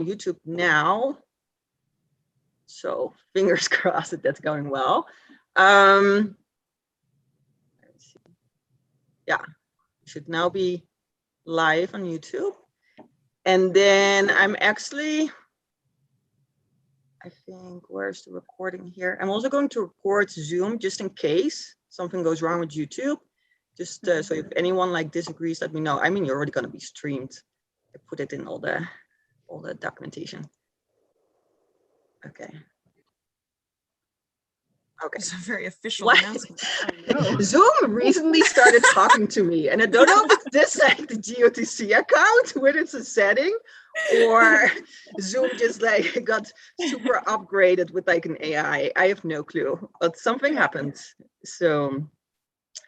YouTube now. So fingers crossed that that's going well. Let's see. Yeah, should now be live on YouTube. And then I'm actually, I think, where's the recording here? I'm also going to record Zoom just in case something goes wrong with YouTube. Just so if anyone like disagrees, let me know. I mean, you're already going to be streamed. I put it in all the documentation. Okay. Okay. It's a very official announcement. Zoom recently started talking to me, and I don't know if it's this like the GOTC account where it's a setting, or Zoom just like got super upgraded with like an AI. I have no clue, but something happened. So,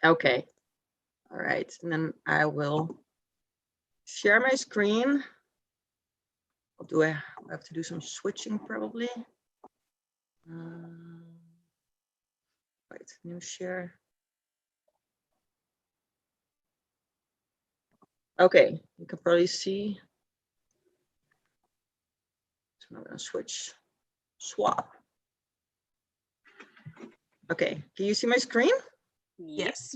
okay. All right, and then I will share my screen. I have to do some switching probably. Right, new share. Okay, you can probably see. So I'm gonna swap. Okay, can you see my screen? Yes.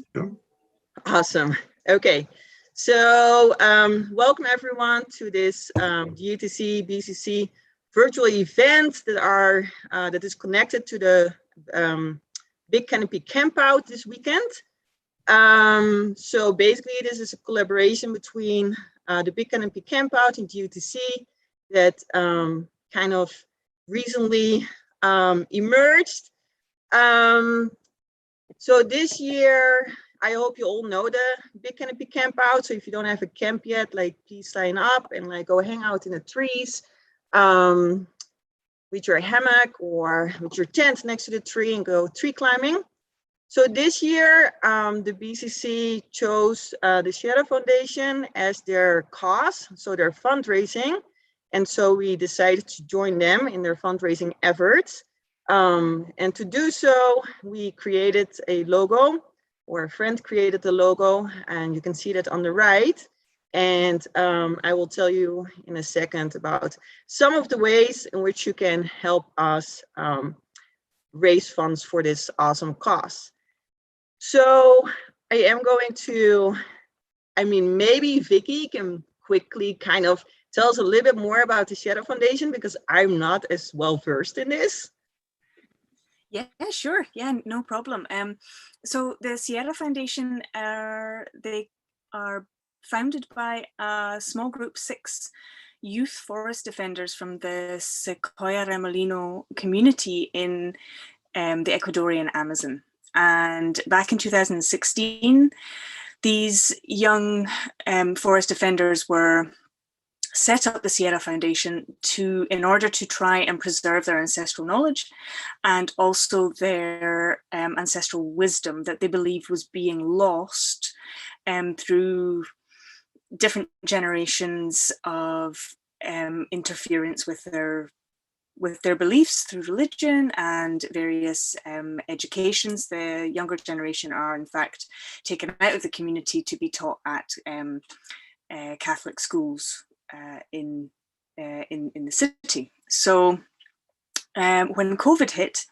Awesome. Okay, so welcome everyone to this GTC BCC virtual event that is connected to the Big Canopy Campout this weekend. So basically, this is a collaboration between the Big Canopy Campout and GTC that kind of recently emerged. So this year, I hope you all know the Big Canopy Campout. So if you don't have a camp yet, like please sign up and like go hang out in the trees with your hammock or with your tent next to the tree and go tree climbing. So this year, the BCC chose the Sierra Foundation as their cause, so their fundraising. And so we decided to join them in their fundraising efforts. And to do so, we created a logo, or a friend created the logo, and you can see that on the right. And I will tell you in a second about some of the ways in which you can help us raise funds for this awesome cause. So I am going to, maybe Vicky can quickly kind of tell us a little bit more about the Sierra Foundation, because I'm not as well versed in this. Yeah, sure. Yeah, no problem. So the Sierra Foundation, they are founded by a small group, 6 youth forest defenders from the Sequoia Remolino community in the Ecuadorian Amazon. And back in 2016, these young forest defenders were set up the Sierra Foundation in order to try and preserve their ancestral knowledge and also their ancestral wisdom that they believed was being lost through different generations of interference with their beliefs through religion and various educations. The younger generation are in fact taken out of the community to be taught at Catholic schools in the city. So when COVID hit,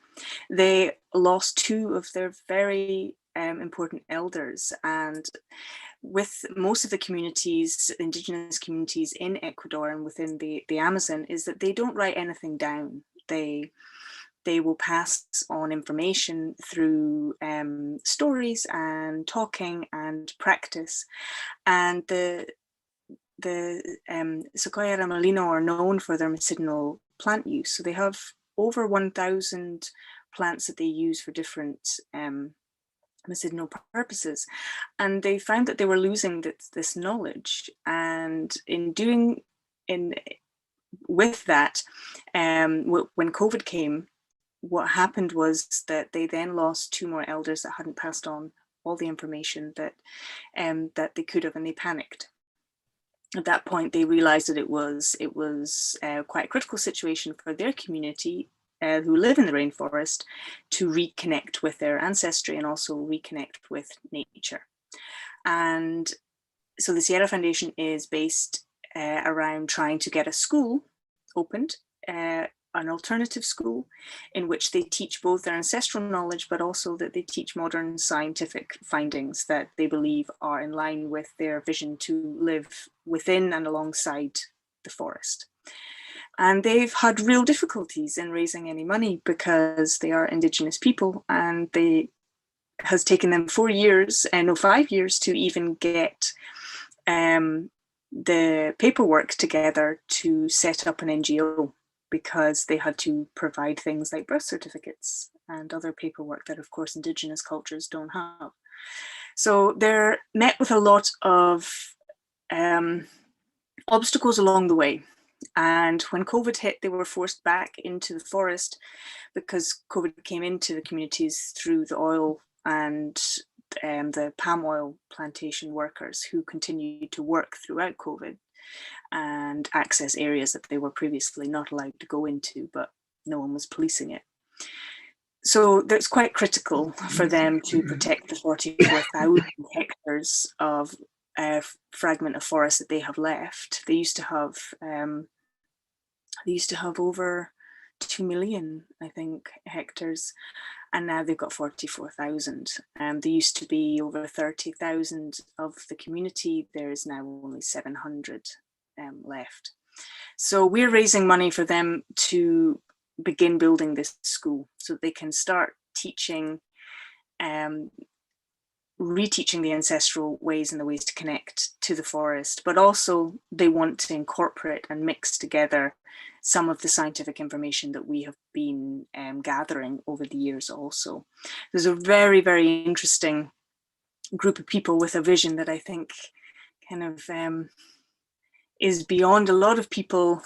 they lost 2 of their very important elders, and with most of the communities, indigenous communities in Ecuador and within the Amazon, is that they don't write anything down. They will pass on information through stories and talking and practice. And the Sequoia Remolino are known for their medicinal plant use. So they have over 1,000 plants that they use for different medicinal purposes. And they found that they were losing this knowledge. And with that, when COVID came, what happened was that they then lost 2 more elders that hadn't passed on all the information that they could have, and they panicked. At that point, they realized that it was quite a critical situation for their community who live in the rainforest to reconnect with their ancestry and also reconnect with nature. And so the Sierra Foundation is based around trying to get a school opened an alternative school in which they teach both their ancestral knowledge, but also that they teach modern scientific findings that they believe are in line with their vision to live within and alongside the forest. And they've had real difficulties in raising any money because they are Indigenous people, and they has taken them 4 years, no, 5 years to even get the paperwork together to set up an NGO, because they had to provide things like birth certificates and other paperwork that, of course, Indigenous cultures don't have. So they're met with a lot of obstacles along the way. And when COVID hit, they were forced back into the forest because COVID came into the communities through the oil and the palm oil plantation workers who continued to work throughout COVID and access areas that they were previously not allowed to go into, but no one was policing it. So that's quite critical for them to protect the 44,000 hectares of fragment of forest that they have left. They used to have over 2 million, I think, hectares, and now they've got 44,000. There used to be over 30,000 of the community. There is now only 700 left. So we're raising money for them to begin building this school so that they can start teaching, reteaching the ancestral ways and the ways to connect to the forest, but also they want to incorporate and mix together some of the scientific information that we have been gathering over the years also. There's a very, very interesting group of people with a vision that I think kind of is beyond a lot of people,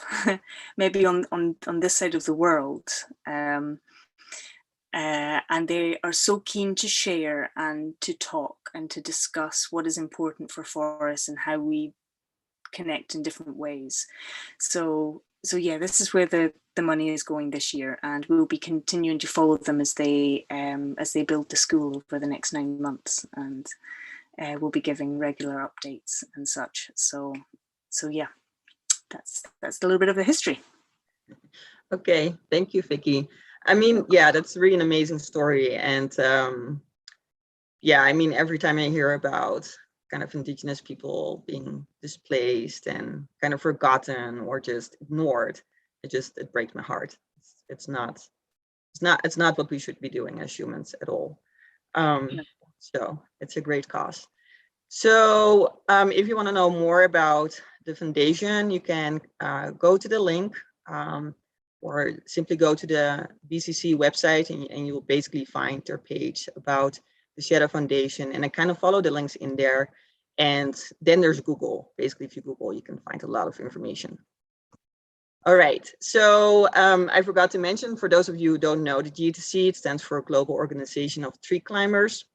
maybe on this side of the world. And they are so keen to share and to talk and to discuss what is important for forests and how we connect in different ways. So yeah, this is where the money is going this year, and we'll be continuing to follow them as they build the school over the next 9 months, and we'll be giving regular updates and such. So yeah, that's a little bit of the history. Okay, thank you, Vicky. I mean, yeah, that's really an amazing story. And yeah, I mean, every time I hear about kind of Indigenous people being displaced and kind of forgotten or just ignored, it breaks my heart. It's not what we should be doing as humans at all. So it's a great cause. So if you want to know more about the foundation, you can go to the link or simply go to the BCC website, and you will basically find their page about the Shadow Foundation, and I kind of follow the links in there. And then there's Google. Basically, if you Google, you can find a lot of information. All right, so I forgot to mention, for those of you who don't know, the Ghc, it stands for Global Organization of Tree Climbers.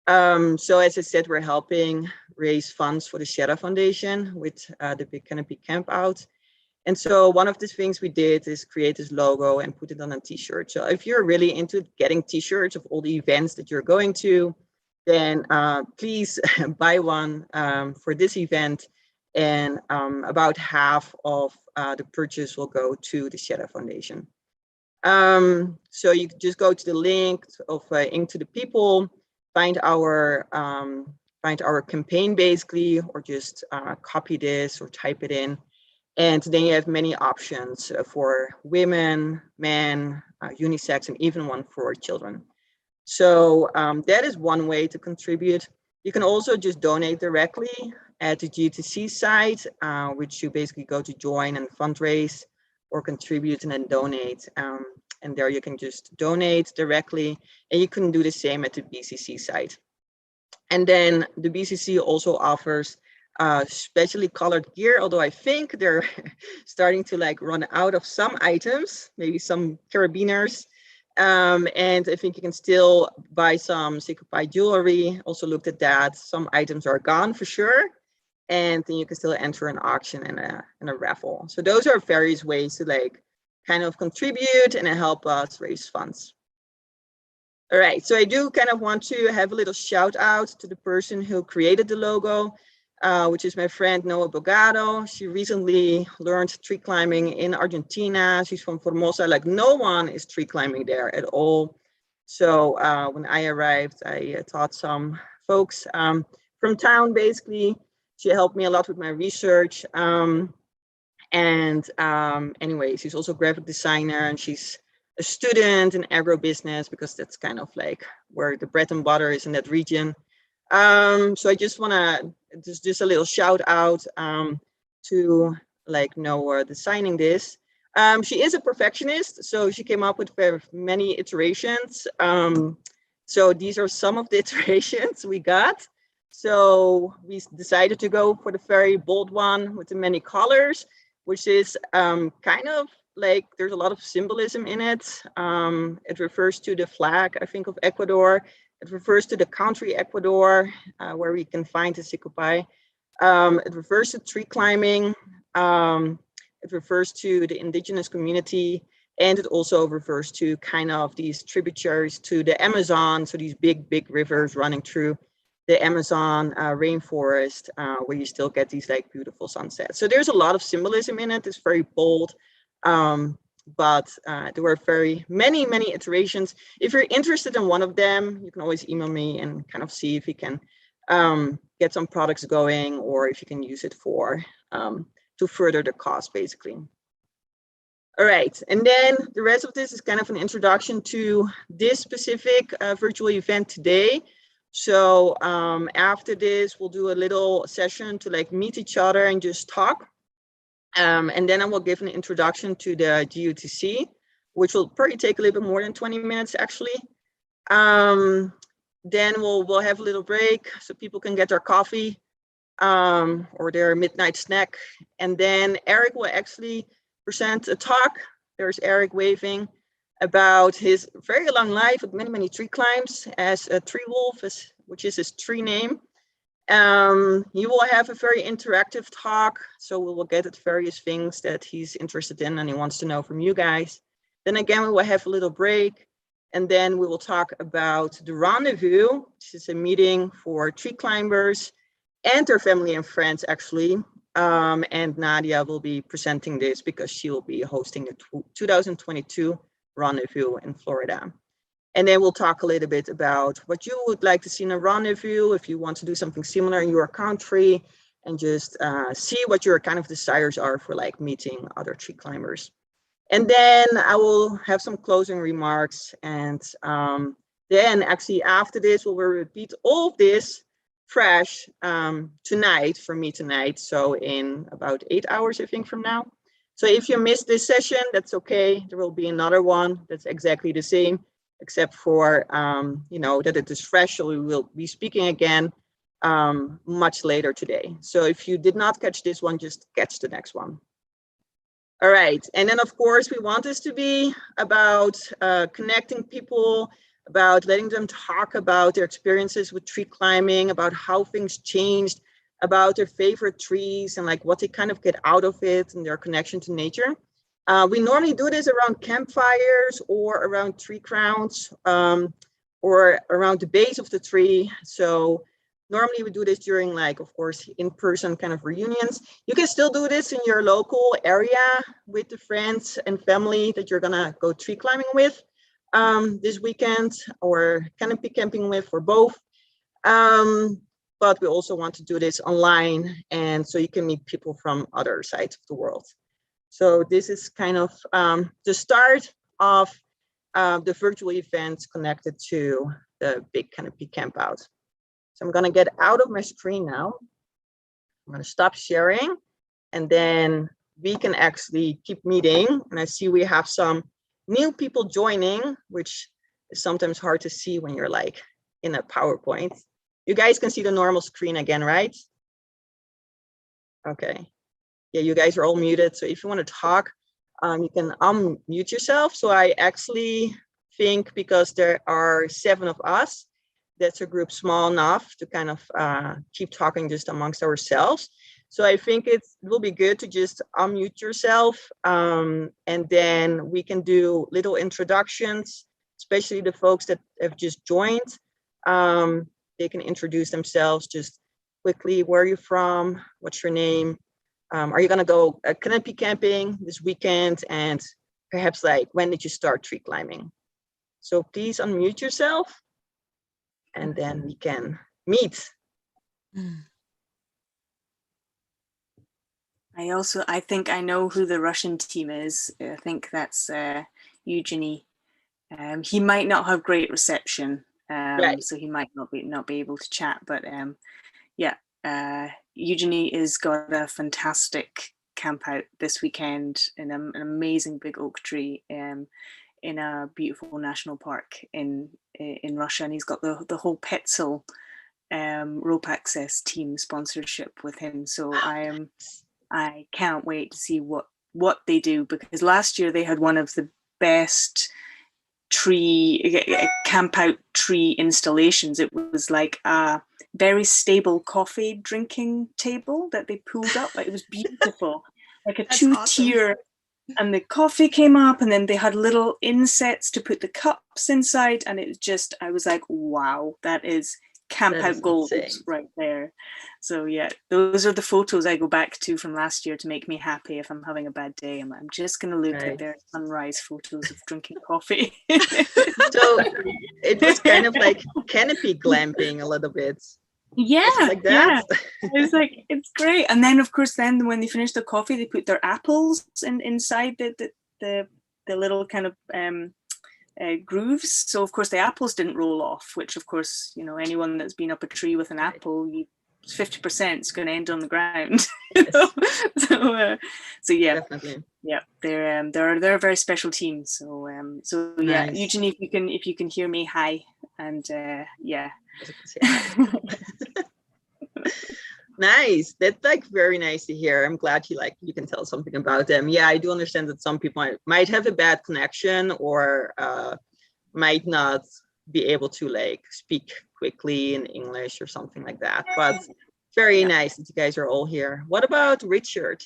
So as I said, we're helping raise funds for the Shadow Foundation with the Big Canopy Camp Out. And so one of the things we did is create this logo and put it on a t-shirt. So if you're really into getting t-shirts of all the events that you're going to, then please buy one for this event. And about half of the purchase will go to the Shadow Foundation. So you just go to the link of Ink to the People, find our campaign basically, or just copy this or type it in. And then you have many options for women, men, unisex, and even one for children. So that is one way to contribute. You can also just donate directly at the GTC site, which you basically go to join and fundraise or contribute and then donate. And there you can just donate directly, and you can do the same at the BCC site. And then the BCC also offers specially colored gear, although I think they're starting to like run out of some items, maybe some carabiners. And I think you can still buy some Cypress jewelry. Also looked at that. Some items are gone for sure. And then you can still enter an auction and a raffle. So those are various ways to like kind of contribute and help us raise funds. All right, so I do kind of want to have a little shout out to the person who created the logo. which is my friend Noah Bogado. She recently learned tree climbing in Argentina. She's from Formosa. Like, no one is tree climbing there at all. So when I arrived, I taught some folks from town, basically. She helped me a lot with my research. Anyway, she's also a graphic designer, and she's a student in agribusiness, because that's kind of like where the bread and butter is in that region. So I just want to just a little shout out to like Noah designing this. She is a perfectionist, so she came up with very many iterations. So these are some of the iterations we got. So we decided to go for the very bold one with the many colors, which is kind of like, there's a lot of symbolism in it. It refers to the flag, I think, of Ecuador. It refers to the country Ecuador, where we can find the Sicopai. It refers to tree climbing. It refers to the indigenous community. And it also refers to kind of these tributaries to the Amazon. So these big, big rivers running through the Amazon rainforest, where you still get these like beautiful sunsets. So there's a lot of symbolism in it. It's very bold. But there were very many iterations. If you're interested in one of them, you can always email me and kind of see if you can get some products going, or if you can use it for to further the cause, basically. All right, and then the rest of this is kind of an introduction to this specific virtual event today. So after this, we'll do a little session to like meet each other and just talk. And then I will give an introduction to the GUTC, which will probably take a little bit more than 20 minutes, actually. Then we'll have a little break so people can get their coffee or their midnight snack. And then Eric will actually present a talk. There's Eric waving, about his very long life with many tree climbs as a tree wolf, which is his tree name. He will have a very interactive talk, so we will get at various things that he's interested in and he wants to know from you guys. Then again, we will have a little break, and then we will talk about the Rendezvous, which is a meeting for tree climbers and their family and friends, actually. And Nadia will be presenting this because she will be hosting the 2022 Rendezvous in Florida. And then we'll talk a little bit about what you would like to see in a rendezvous, if you want to do something similar in your country, and just see what your kind of desires are for like meeting other tree climbers. And then I will have some closing remarks. And then actually after this, we'll repeat all of this fresh tonight, for me tonight. So in about 8 hours, I think, from now. So if you missed this session, that's okay. There will be another one that's exactly the same, except for, you know, that it is fresh. So we will be speaking again much later today. So if you did not catch this one, just catch the next one. All right. And then, of course, we want this to be about connecting people, about letting them talk about their experiences with tree climbing, about how things changed, about their favorite trees and like what they kind of get out of it and their connection to nature. We normally do this around campfires or around tree crowns or around the base of the tree. So normally we do this during, like, of course, in-person kind of reunions. You can still do this in your local area with the friends and family that you're gonna go tree climbing with this weekend, or canopy camping with, or both. But we also want to do this online, and so you can meet people from other sides of the world. So this is kind of the start of the virtual events connected to the big canopy camp out. So I'm gonna get out of my screen now. I'm gonna stop sharing, and then we can actually keep meeting. And I see we have some new people joining, which is sometimes hard to see when you're like in a PowerPoint. You guys can see the normal screen again, right? Okay. Yeah, you guys are all muted. So if you want to talk, you can unmute yourself. So I actually think, because there are 7 of us, that's a group small enough to kind of keep talking just amongst ourselves. So I think it will be good to just unmute yourself, and then we can do little introductions, especially the folks that have just joined. They can introduce themselves, just quickly, where are you from? What's your name? Are you gonna go canopy camping this weekend? And perhaps like, when did you start tree climbing? So please unmute yourself and then we can meet. I think I know who the Russian team is. I think that's Eugenie. He might not have great reception, Right. so he might not be able to chat. But yeah, Eugenie has got a fantastic camp out this weekend in an amazing big oak tree in a beautiful national park in Russia, and he's got the whole Petzl rope access team sponsorship with him. So I can't wait to see what they do, because last year they had one of the best camp out tree installations. It was like a very stable coffee drinking table that they pulled up. It was beautiful, like a two-tier, and the coffee came up, and then they had little insets to put the cups inside, and it was just, I was like, wow, that is camp out gold right there. So yeah, those are the photos I go back to from last year to make me happy. If I'm having a bad day, I'm just going to look at their sunrise photos of drinking coffee. So it was kind of like canopy glamping a little bit. Yeah, like that. Yeah. It's like, it's great. And then of course, then when they finish the coffee, they put their apples inside the little kind of grooves. So of course the apples didn't roll off, which of course, you know, anyone that's been up a tree with an apple, 50% is going to end on the ground. Yes. So yeah, definitely. Yeah, they're a very special team. So yeah, nice. Eugenie, if you can hear me, hi, and yeah. Nice. That's like very nice to hear. I'm glad you can tell something about them. Yeah, I do understand that some people might have a bad connection or might not be able to like speak quickly in English or something like that. But very nice that you guys are all here. What about Richard?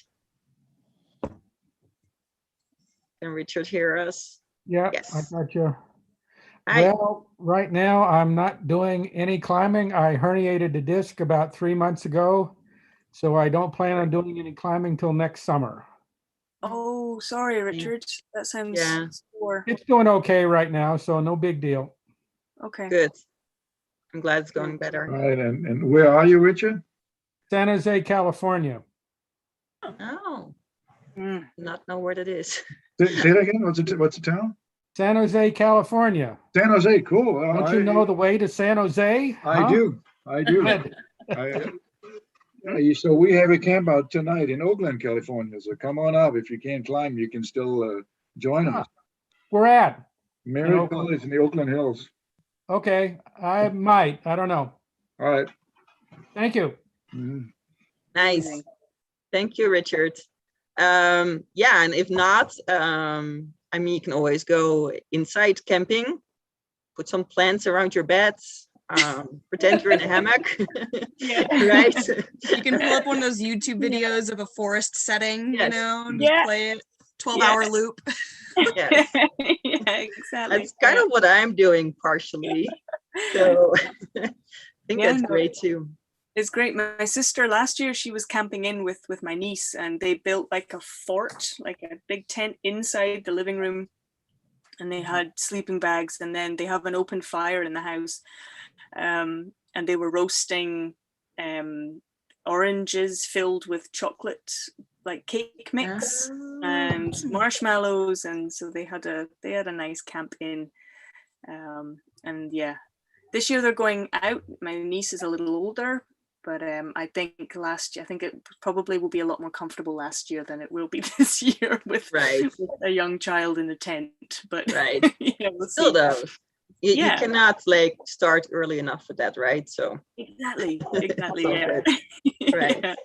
Can Richard hear us? Yeah, yes. I got you. Well, right now I'm not doing any climbing. I herniated the disc about 3 months ago, so I don't plan on doing any climbing till next summer. Oh, sorry, Richard. That sounds sore. It's doing okay right now, so no big deal. Okay. Good. I'm glad it's going better. All right, and where are you, Richard? San Jose, California. Oh, not know where that is. Say that again. What's the town? San Jose, California. San Jose, cool. Don't you know the way to San Jose? I do. So we have a camp out tonight in Oakland, California. So come on up. If you can't climb, you can still join us. Where at? Miracle is in the Oakland Hills. Okay, I might. I don't know. All right. Thank you. Mm-hmm. Nice. Thank you, Richard. Yeah, and if not, I mean, you can always go inside camping, put some plants around your beds, pretend you're in a hammock. Right? You can pull up one of those YouTube videos of a forest setting, you know, and just play it 12-hour loop. Yes. Yeah, exactly. That's kind of what I'm doing partially. So I think that's great too. It's great. My sister last year, she was camping in with my niece, and they built like a fort, like a big tent inside the living room, and they had sleeping bags, and then they have an open fire in the house, and they were roasting oranges filled with chocolate, like cake mix, and marshmallows, and so they had a nice camp in, and yeah, this year they're going out. My niece is a little older. But I think it probably will be a lot more comfortable last year than it will be this year with a young child in the tent. But we'll still though, you cannot like start early enough for that, right? So exactly, yeah. Right. Yeah.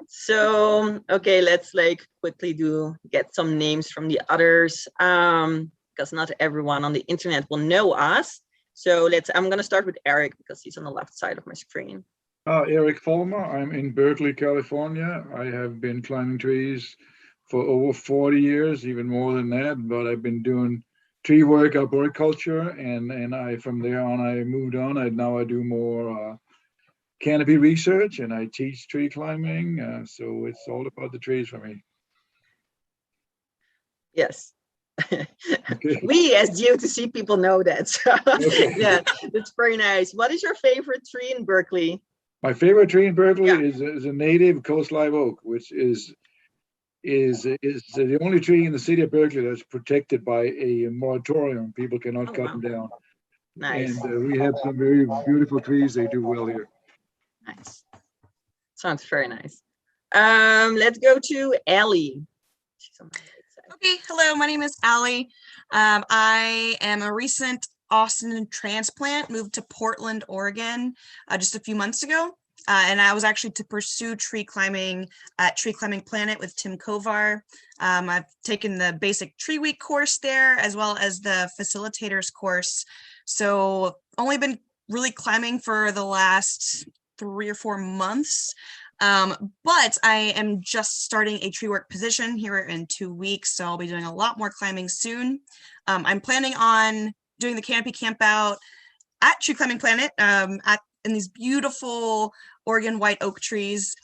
So okay, let's like quickly get some names from the others, because not everyone on the internet will know us. So I'm gonna start with Eric because he's on the left side of my screen. Eric Folmer. I'm in Berkeley, California. I have been climbing trees for over 40 years, even more than that. But I've been doing tree work, arboriculture, and from there on I moved on. Now I do more canopy research, and I teach tree climbing. So it's all about the trees for me. Yes. Okay. We as GOTC people know that. So Okay. yeah, that's very nice. What is your favorite tree in Berkeley? My favorite tree in Berkeley Yeah. is a native coast live oak, which is the only tree in the city of Berkeley that's protected by a moratorium. People cannot cut them down. Nice. And we have some very beautiful trees. They do well here. Nice. Sounds very nice. Let's go to Ellie. Okay, hello, my name is Allie. I am a recent Austin transplant, moved to Portland, Oregon, just a few months ago. And I was actually to pursue tree climbing at Tree Climbing Planet with Tim Kovar. I've taken the basic tree week course there, as well as the facilitators course. So only been really climbing for the last 3 or 4 months. But I am just starting a tree work position here in 2 weeks, so I'll be doing a lot more climbing soon. I'm planning on doing the canopy camp out at Tree Climbing Planet in these beautiful Oregon white oak trees.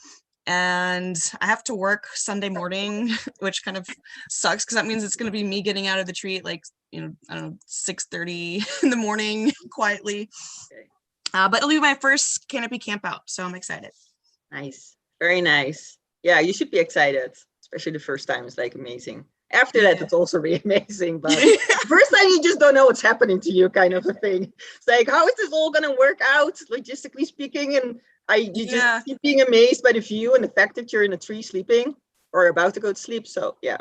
And I have to work Sunday morning, which kind of sucks because that means it's going to be me getting out of the tree at like, I don't know, 6:30 in the morning quietly. But it'll be my first canopy camp out, so I'm excited. Nice. Very nice. Yeah, you should be excited, especially the first time. It's like amazing. After that, it's also really amazing. But first time, you just don't know what's happening to you, kind of a thing. It's like, how is this all going to work out, logistically speaking? And you just keep being amazed by the view and the fact that you're in a tree sleeping or about to go to sleep. So yeah,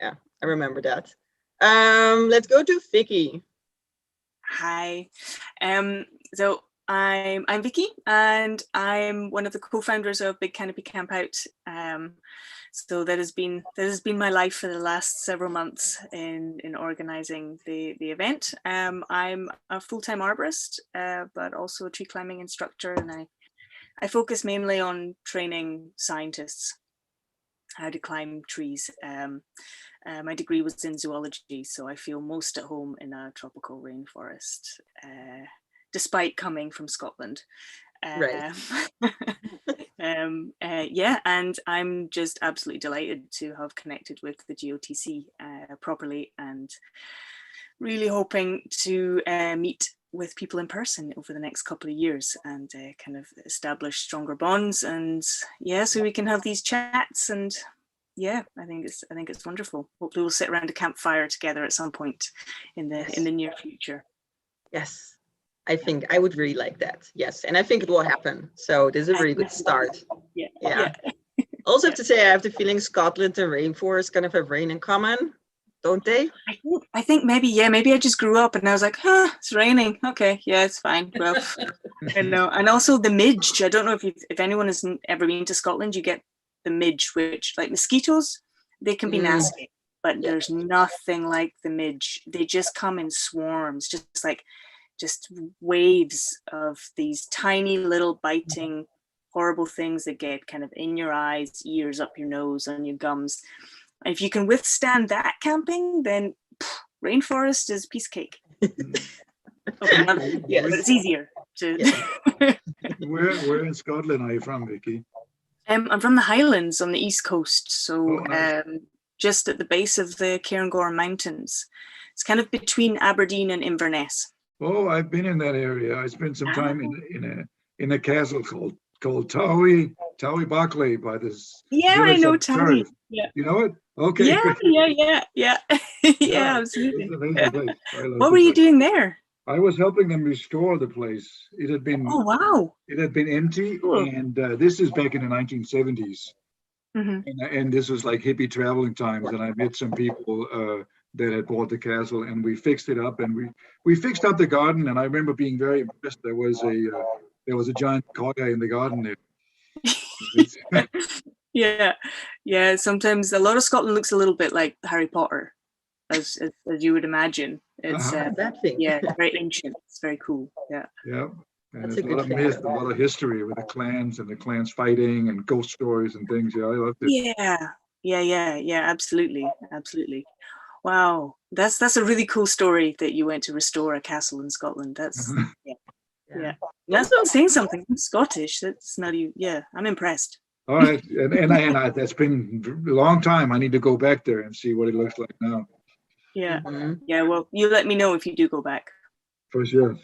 I remember that. Let's go to Vicky. Hi. So I'm Vicky, and I'm one of the co-founders of Big Canopy Camp Out. So that has been my life for the last several months in organizing the event. I'm a full-time arborist, but also a tree climbing instructor, and I focus mainly on training scientists how to climb trees. My degree was in zoology, so I feel most at home in a tropical rainforest, despite coming from Scotland. Right. Yeah, and I'm just absolutely delighted to have connected with the GOTC properly, and really hoping to meet with people in person over the next couple of years and kind of establish stronger bonds, and so we can have these chats. And I think it's wonderful. Hopefully we'll sit around a campfire together at some point in the near future. Yes. I think I would really like that. Yes. And I think it will happen. So this is a really good start. Yeah. Also have to say, I have the feeling Scotland and rainforest kind of have rain in common, don't they? I think maybe I just grew up and I was like, it's raining. Okay, yeah, it's fine. Well, I know. And also the midge. I don't know if anyone has ever been to Scotland, you get the midge, which, like mosquitoes, they can be nasty, but there's nothing like the midge. They just come in swarms, just waves of these tiny little biting horrible things that get kind of in your eyes, ears, up your nose, on your gums. If you can withstand that camping, then rainforest is piece of cake. Okay, but it's easier to. Where in Scotland are you from, Vicky? I'm from the Highlands on the east coast, so just at the base of the Cairngorm Mountains. It's kind of between Aberdeen and Inverness. Oh, I've been in that area. I spent some time in a castle called Towie Berkeley by this. Yeah, I know Towie. Yeah. You know it? Okay. Yeah, absolutely. What were place. you doing there? I was helping them restore the place. It had been. Oh wow! It had been empty, and this is back in the 1970s. And this was like hippie traveling times, and I met some people that had bought the castle, and we fixed it up, and we fixed up the garden, and I remember being very impressed. There was a giant cockeye in the garden there. Yeah. Sometimes a lot of Scotland looks a little bit like Harry Potter, as you would imagine. It's that thing. it's very ancient. It's very cool. Yeah. And there's a lot of myth, a lot of history with the clans fighting and ghost stories and things. Yeah, I loved it. Yeah. Absolutely. Wow, that's a really cool story that you went to restore a castle in Scotland. That's That's saying something. I'm Scottish. That's not you. Yeah, I'm impressed. All right, and that's been a long time. I need to go back there and see what it looks like now. Yeah, Mhm. yeah. Well, you let me know if you do go back. For sure.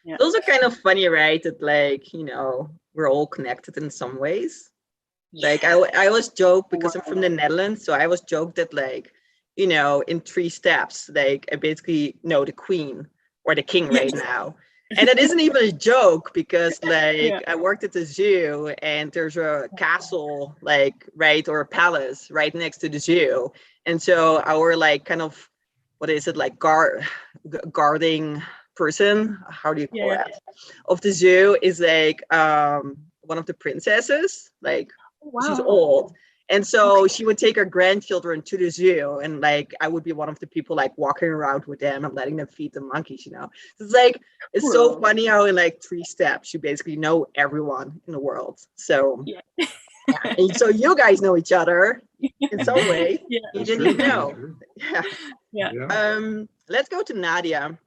Yeah. It's also kind of funny, right? That like, you know, we're all connected in some ways. Like I always joke because I'm from the Netherlands, so I always joke that like, you know, in 3 steps, like I basically know the queen or the king right now. And it isn't even a joke because like I worked at the zoo and there's a castle like right or a palace right next to the zoo. And so our like kind of what is it like guarding person, how do you call it, of the zoo is like one of the princesses, like she's old. And so she would take her grandchildren to the zoo and like I would be one of the people like walking around with them and letting them feed the monkeys, you know. It's like it's so funny how in like 3 steps you basically know everyone in the world. So and so you guys know each other in some way. You didn't even know. Let's go to Nadia.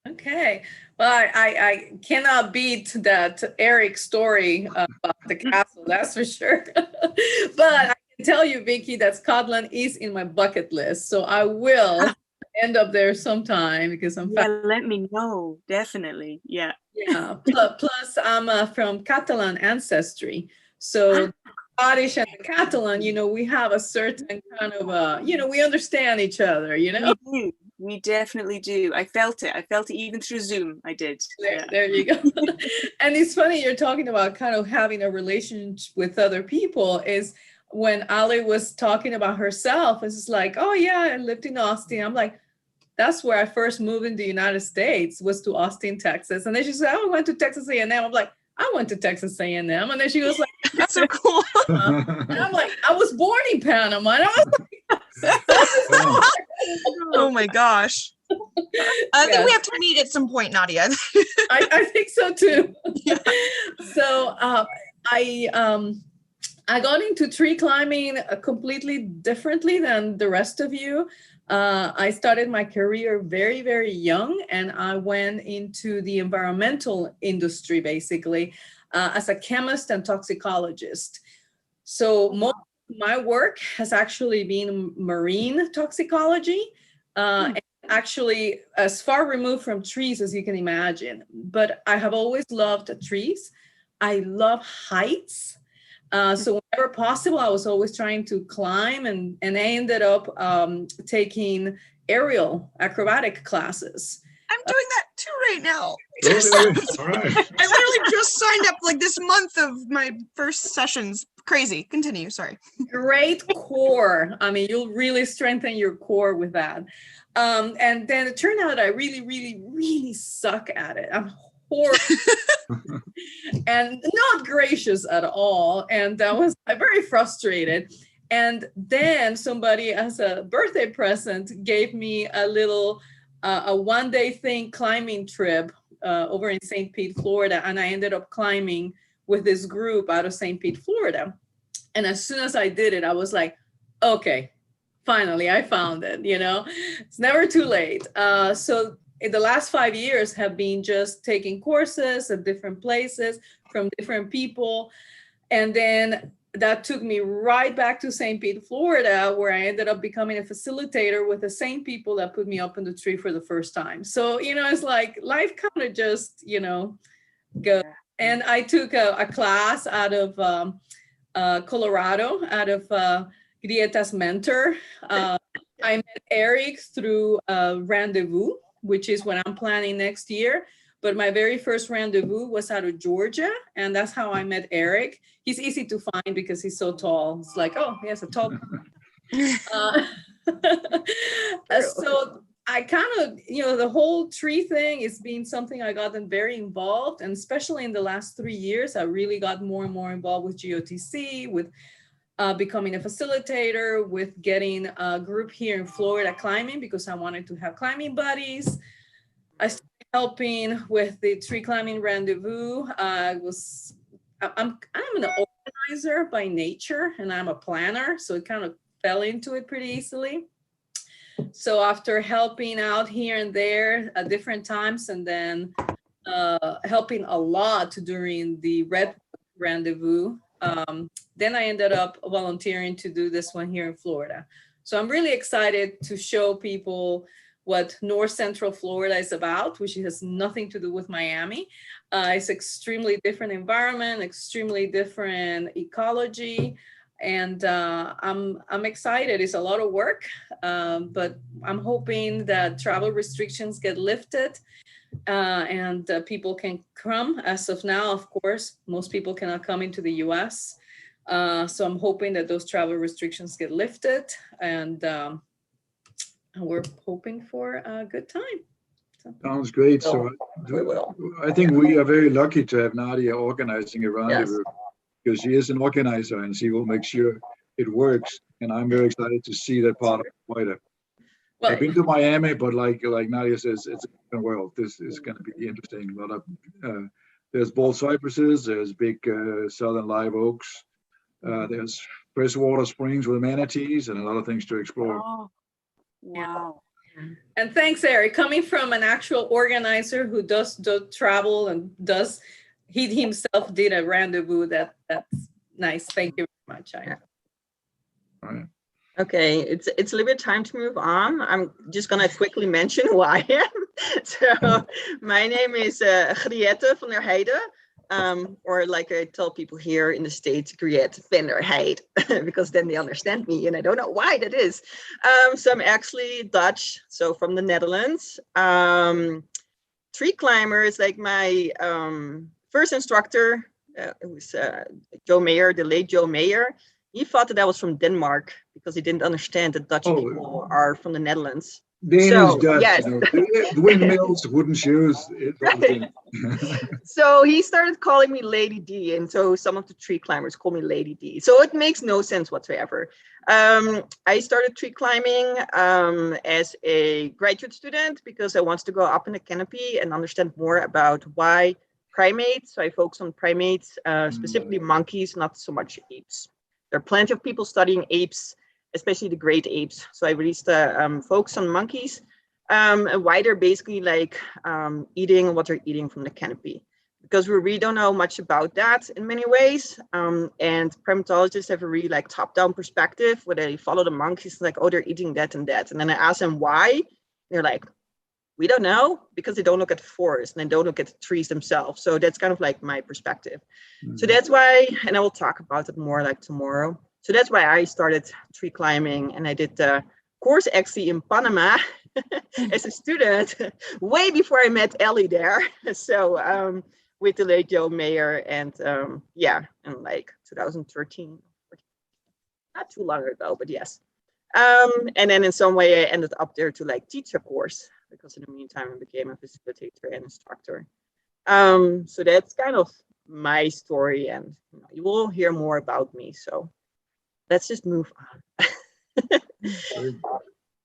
Okay, well, I cannot beat that Eric story about the castle, that's for sure. But I can tell you, Vicky, that Scotland is in my bucket list, so I will end up there sometime because I'm. Let me know, definitely. Yeah. Plus, I'm from Catalan ancestry, so Scottish and the Catalan, you know, we have a certain kind of you know, we understand each other, you know. We definitely do. I felt it even through Zoom. I did. There you go. And it's funny you're talking about kind of having a relationship with other people. Is when Ali was talking about herself, it's like, oh yeah, I lived in Austin. I'm like, that's where I first moved in the United States, was to Austin, Texas. And then she said, oh, I went to Texas A&M. I'm like, I went to Texas A&M. And then she was like, that's so cool. And I'm like, I was born in Panama. And I was like, oh my gosh. I think we have to meet at some point, Nadia. I think so too. So I got into tree climbing completely differently than the rest of you. I started my career very, very young, and I went into the environmental industry basically as a chemist and toxicologist. So most of my work has actually been marine toxicology, and actually as far removed from trees as you can imagine. But I have always loved trees. I love heights. So whenever possible, I was always trying to climb, and I ended up taking aerial acrobatic classes. I'm doing that too right now. All right. I literally just signed up like this month of my first sessions. Crazy. Continue. Sorry. Great core. I mean, you'll really strengthen your core with that. And then it turned out I really, really, really suck at it. I'm horrible and not gracious at all. And I was very frustrated. And then somebody, as a birthday present, gave me a little a one-day thing climbing trip over in St. Pete, Florida. And I ended up climbing with this group out of St. Pete, Florida. And as soon as I did it, I was like, okay, finally, I found it, you know, it's never too late. So in the last 5 years have been just taking courses at different places from different people. And then that took me right back to St. Pete, Florida, where I ended up becoming a facilitator with the same people that put me up in the tree for the first time. So, you know, it's like life kind of just, you know, goes. And I took a class out of Colorado, out of Griëtte's mentor. I met Eric through Rendezvous, which is what I'm planning next year. But my very first Rendezvous was out of Georgia, and that's how I met Eric. He's easy to find because he's so tall. It's like, oh, he has a tall. So I kind of, you know, the whole tree thing is being something I gotten very involved, and especially in the last 3 years, I really got more and more involved with GOTC, with becoming a facilitator, with getting a group here in Florida climbing because I wanted to have climbing buddies. I started helping with the tree climbing Rendezvous. I'm an organizer by nature, and I'm a planner, so it kind of fell into it pretty easily. So after helping out here and there at different times, and then helping a lot during the Red Rendezvous. Then I ended up volunteering to do this one here in Florida. So I'm really excited to show people what North Central Florida is about, which has nothing to do with Miami. It's extremely different environment, extremely different ecology. And I'm excited. It's a lot of work, but I'm hoping that travel restrictions get lifted and people can come. As of now, of course, most people cannot come into the US. So I'm hoping that those travel restrictions get lifted, and we're hoping for a good time. So. Sounds great. So I think we are very lucky to have Nadia organizing a rendezvous, because she is an organizer and she will make sure it works. And I'm very excited to see that part of Florida. Well, I've been to Miami, but like Nadia says, it's a different world. This is going to be interesting. A lot of there's bald cypresses, there's big southern live oaks, there's freshwater springs with manatees, and a lot of things to explore. Oh, wow. And thanks, Eric. Coming from an actual organizer who does travel and he himself did a rendezvous. That's nice. Thank you very much. All right. Okay, it's a little bit time to move on. I'm just gonna quickly mention who I am. So my name is Griëtte van der Heide, or like I tell people here in the States, Griëtte van der Heide, because then they understand me, and I don't know why that is. So I'm actually Dutch, so from the Netherlands. Tree climber is like my first instructor. It was Joe Mayer, the late Joe Mayer. He thought that I was from Denmark because he didn't understand that Dutch people are from the Netherlands. Danish, Dutch, yes. You know, windmills, wooden shoes. So he started calling me Lady D, and so some of the tree climbers call me Lady D. So it makes no sense whatsoever. I started tree climbing as a graduate student because I wanted to go up in the canopy and understand more about why primates. So I focus on primates, specifically monkeys, not so much apes. There are plenty of people studying apes, especially the great apes. So I released a focus on monkeys and why they're basically like eating what they're eating from the canopy, because we really don't know much about that in many ways. And primatologists have a really like top-down perspective where they follow the monkeys like, oh, they're eating that and that. And then I ask them why. They're like, we don't know, because they don't look at the forest and they don't look at the trees themselves. So that's kind of like my perspective. Mm-hmm. So that's why, and I will talk about it more like tomorrow. So that's why I started tree climbing, and I did the course actually in Panama as a student way before I met Ellie there. So with the late Joe Mayer, and in like 2013, not too long ago, but yes. And then in some way I ended up there to like teach a course, because in the meantime I became a facilitator and instructor. So that's kind of my story, and you will hear more about me. So let's just move on.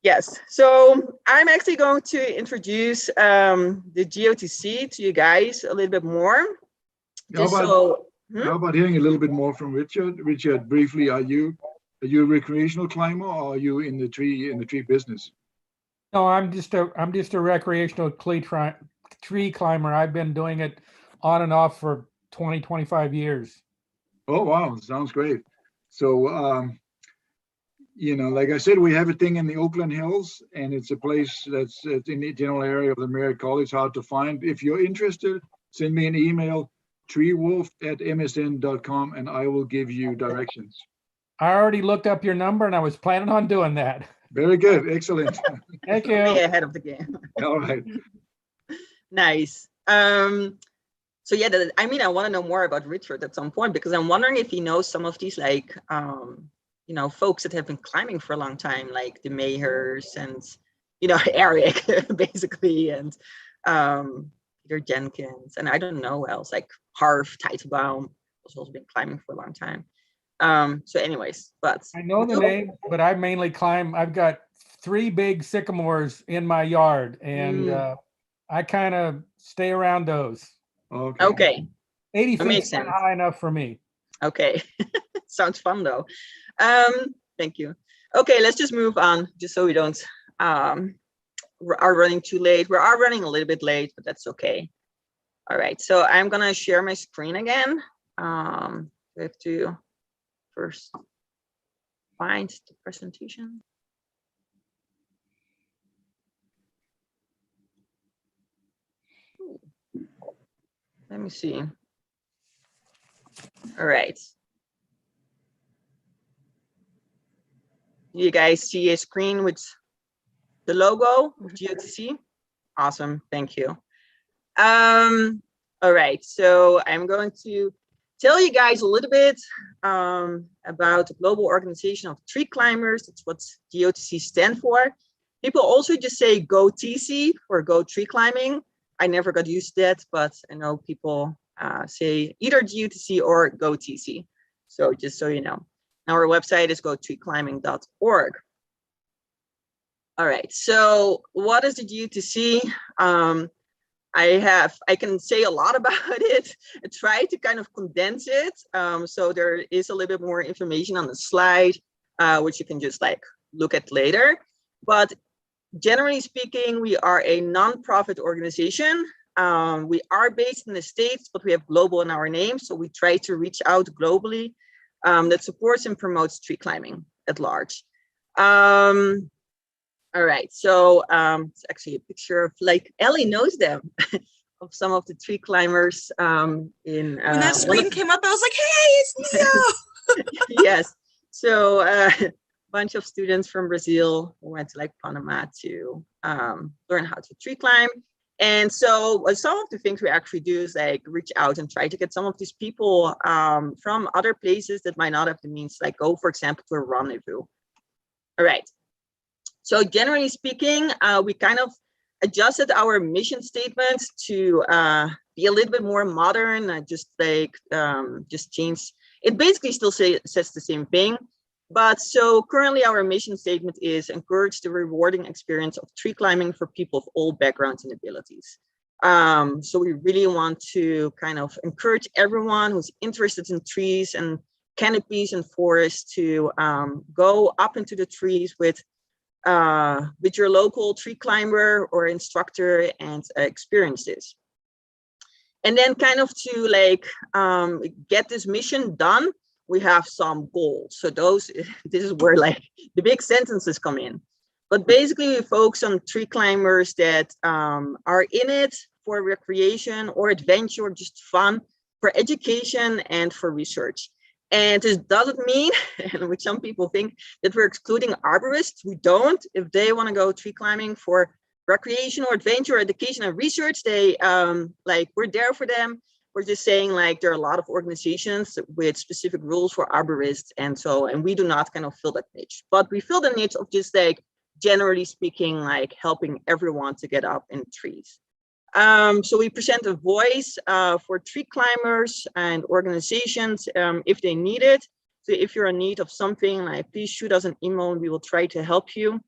Yes, so I'm actually going to introduce the GOTC to you guys a little bit more. How about hearing a little bit more from Richard? Richard, briefly, are you a recreational climber, or are you in the tree business? No, I'm just a recreational tree climber. I've been doing it on and off for 25 years. Oh, wow. Sounds great. So, like I said, we have a thing in the Oakland Hills, and it's a place that's in the general area of the Merritt College, hard to find. If you're interested, send me an email, treewolf@msn.com, and I will give you directions. I already looked up your number, and I was planning on doing that. Very good. Excellent. Thank you. Way ahead of the game. All right. Nice. So yeah, I want to know more about Richard at some point, because I'm wondering if he knows some of these like, folks that have been climbing for a long time, like the Mayers and, Eric basically, and Peter Jenkins, and I don't know who else, like Harv Teitelbaum, who's also been climbing for a long time. So anyways, but I know the name, but I mainly climb. I've got 3 big sycamores in my yard, and I kind of stay around those. Okay. 80 feet is not high enough for me. Okay. Sounds fun though. Thank you. Okay, let's just move on, just so we don't are running too late. We are running a little bit late, but that's okay. All right, so I'm gonna share my screen again. I have to first find the presentation. Let me see. All right. You guys see a screen with the logo of GOTC? Awesome, thank you. All right, so I'm going to tell you guys a little bit about the global organization of tree climbers. That's what GOTC stands for. People also just say GoTC for Go Tree Climbing. I never got used to that, but I know people say either GOTC or GoTC. So just so you know, our website is gotreeclimbing.org. All right, so what is the GOTC? I can say a lot about it. I try to kind of condense it. So there is a little bit more information on the slide, which you can just like look at later. But generally speaking, we are a non-profit organization. We are based in the States, but we have global in our name. So we try to reach out globally that supports and promotes tree climbing at large. All right, so it's actually a picture of, like, Ellie knows them, of some of the tree climbers in when that screen came up, I was like, hey, it's Neo. Yes, so a bunch of students from Brazil who went to like Panama to learn how to tree climb. And so some of the things we actually do is like reach out and try to get some of these people from other places that might not have the means, like go, for example, to a rendezvous. All right. So generally speaking, we kind of adjusted our mission statement to be a little bit more modern, just change. It basically still says the same thing. But so currently our mission statement is encourage the rewarding experience of tree climbing for people of all backgrounds and abilities. So we really want to kind of encourage everyone who's interested in trees and canopies and forests to go up into the trees with your local tree climber or instructor and experience this. And then kind of to like get this mission done, we have some goals. So this is where like the big sentences come in. But basically we focus on tree climbers that are in it for recreation or adventure, or just fun, for education and for research. And this doesn't mean, and which some people think, that we're excluding arborists. We don't. If they want to go tree climbing for recreation or adventure, education and research, they like, we're there for them. We're just saying like there are a lot of organizations with specific rules for arborists, and we do not kind of fill that niche, but we fill the niche of just like generally speaking, like helping everyone to get up in trees. So we present a voice for tree climbers and organizations if they need it. So if you're in need of something, like please shoot us an email and we will try to help you.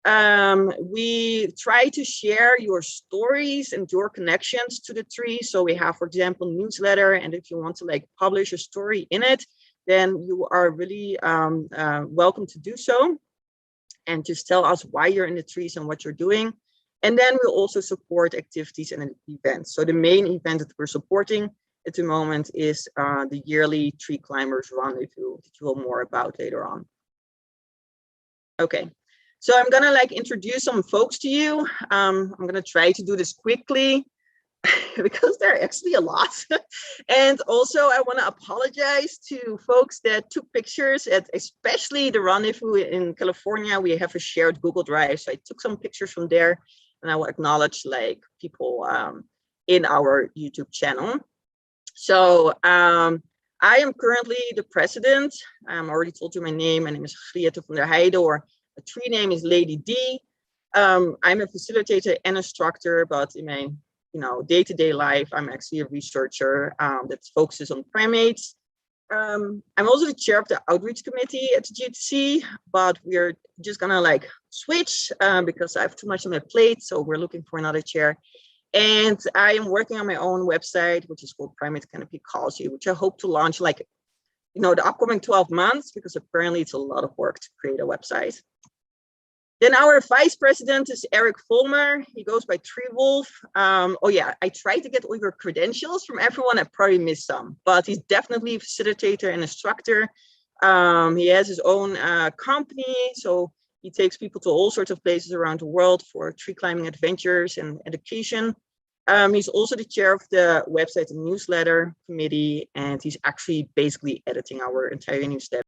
We try to share your stories and your connections to the tree. So we have, for example, newsletter, and if you want to like publish a story in it, then you are really welcome to do so. And just tell us why you're in the trees and what you're doing. And then we'll also support activities and events. So the main event that we're supporting at the moment is the yearly Tree Climbers Rendezvous, that you will more about later on. Okay. So I'm gonna like introduce some folks to you. I'm gonna try to do this quickly because there are actually a lot. And also I wanna apologize to folks that took pictures at especially the rendezvous in California. We have a shared Google Drive. So I took some pictures from there, and I will acknowledge like people in our YouTube channel. So I am currently the president. I already told you my name. My name is Griëtte from der Heide, or a tree name is Lady D. I'm a facilitator and instructor, but in my day-to-day life, I'm actually a researcher that focuses on primates. I'm also the chair of the outreach committee at the GTC, but we're just gonna like switch because I have too much on my plate, so we're looking for another chair. And I am working on my own website, which is called Primate Canopy Calls You, which I hope to launch like the upcoming 12 months, because apparently it's a lot of work to create a website. Then our vice president is Eric Fulmer. He goes by Tree Wolf. Oh yeah, I tried to get all your credentials from everyone. I probably missed some, but he's definitely a facilitator and instructor. He has his own company, so he takes people to all sorts of places around the world for tree climbing adventures and education. He's also the chair of the website and newsletter committee, and he's actually basically editing our entire newsletter.